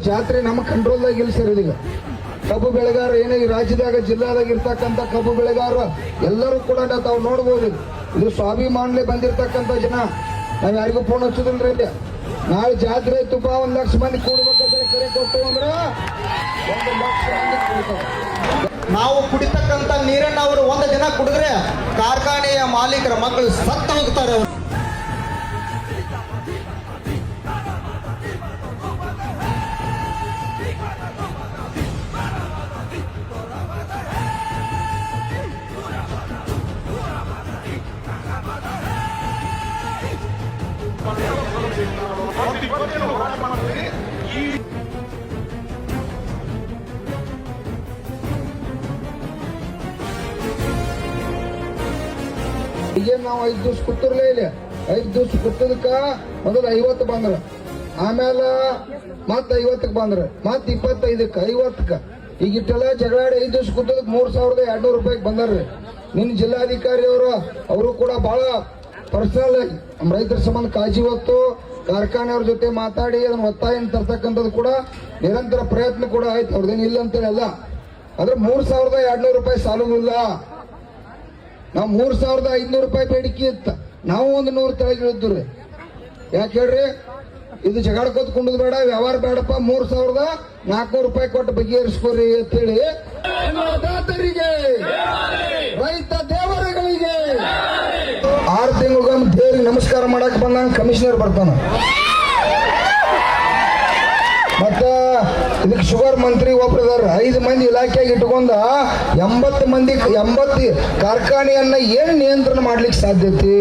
ಜಾತ್ರೆ ನಮ್ಮ ಕಂಟ್ರೋಲ್ದಾಗ ಇಲ್ಲ ಸರ್. ಇದೀಗ ಕಬ್ಬು ಬೆಳೆಗಾರ ಏನೇ ಈ ರಾಜ್ಯದಾಗ ಜಿಲ್ಲಾದಾಗ ಇರ್ತಕ್ಕಂಥ ಕಬ್ಬು ಬೆಳೆಗಾರ ಎಲ್ಲರೂ ಕೂಡ ತಾವು ನೋಡ್ಬೋದು. ಇದು ಸ್ವಾಭಿಮಾನಲೆ ಬಂದಿರತಕ್ಕಂಥ ಜನ. ನಾವು ಯಾರಿಗೂ ಫೋನ್ ಹಚ್ಚೋದಿಲ್ರಿ. ಇಲ್ಲಿ ನಾಳೆ ಜಾತ್ರೆ ತುಪ್ಪ 1 ಲಕ್ಷ ಮಂದಿ ಕೂಡ್ಬೇಕಂತ ಕರೆ ಕೊಟ್ಟು ಅಂದ್ರ 1 ಲಕ್ಷ ಮಂದಿ ಕೂಡ್ತಾರೆ. ನಾವು ಕುಡಿತಕ್ಕಂಥ ನೀರನ್ನ ಅವರು 1 ದಿನ ಕುಡಿದ್ರೆ ಕಾರ್ಖಾನೆಯ ಮಾಲೀಕರ ಮಕ್ಕಳು ಸತ್ತು ಹೋಗ್ತಾರೆ. ಈಗ ನಾವು 5 ದಿವ್ಸ ಕೂತಿರ್ಲೇ ಇಲ್ಲ. 5 ದಿವ್ಸ ಕೂತದಕ್ಕ ಮೊದಲು 50 ಬಂದ್ರ, ಆಮೇಲೆ ಮತ್ 50ಕ್ಕೆ ಬಂದ್ರ, ಮತ್ 25ಕ್ಕೆ 50ಕ್ಕೆ. ಈಗ ಇಟ್ಟೆಲ್ಲ ಜಗಳಾಡಿ 5 ದಿವ್ಸ ಕೂತದಕ್ಕೆ 3200 ರೂಪಾಯಿಗೆ ಬಂದಾರ್ರಿ. ನಿನ್ನ ಜಿಲ್ಲಾಧಿಕಾರಿ ಅವರು ಕೂಡ ಬಹಳ ಪರ್ಸನಲ್ ಆಗಿ ನಮ್ಮ ರೈತರ ಸಂಬಂಧ ಕಾಳಜಿ ಹೊತ್ತು ಕಾರ್ಖಾನೆಯವ್ರ ಜೊತೆ ಮಾತಾಡಿ ಅದನ್ನ ಒತ್ತಾಯ ತರ್ತಕ್ಕಂಥದ್ದು ಕೂಡ ನಿರಂತರ ಪ್ರಯತ್ನ ಕೂಡ ಆಯ್ತು. ಅವ್ರದ್ದೇನು ಇಲ್ಲ ಅಂತೇಳಿ ಅಲ್ಲ. ಆದ್ರೆ 3200 ರೂಪಾಯಿ ಸಾಲುವುದಿಲ್ಲ. ನಾವು 3500 ರೂಪಾಯಿ ಬೇಡಿಕೆ ಇತ್ತ, ನಾವು 100 ತೆಳಗೆ ಇಳಿದ್ರಿ. ಯಾಕೆ ಹೇಳ್ರಿ? ಇದು ಜಗಾಡ್ಕೋತ್ ಕುಂಡದ್ ಬೇಡ, ವ್ಯವಹಾರ ಬೇಡಪ್ಪ, 3400 ರೂಪಾಯಿ ಕೊಟ್ಟು ಬಗೆಹರಿಸ್ಕೋರಿ ಅಂತೇಳಿ ಅನ್ನದಾತರಿಗೆ, ರೈತ ದೇವರುಗಳಿಗೆ 6 ತಿಂಗಳಿಗೊಮ್ಮೆ ದೇವರಿಗೆ ನಮಸ್ಕಾರ ಮಾಡಕ್ ಬಂದಂಗ ಕಮಿಷನರ್ ಬರ್ತಾನ. ಮತ್ತ ಇದಕ್ಕೆ ಶುಗರ್ ಮಂತ್ರಿ ಒಬ್ಬರಿದಾರ. 5 ಮಂದಿ ಇಲಾಖೆಯಾಗಿ ಇಟ್ಕೊಂಡ 80 ಮಂದಿ 80 ಕಾರ್ಖಾನೆಯನ್ನ ಏನ್ ನಿಯಂತ್ರಣ ಮಾಡ್ಲಿಕ್ಕೆ ಸಾಧ್ಯತೆ?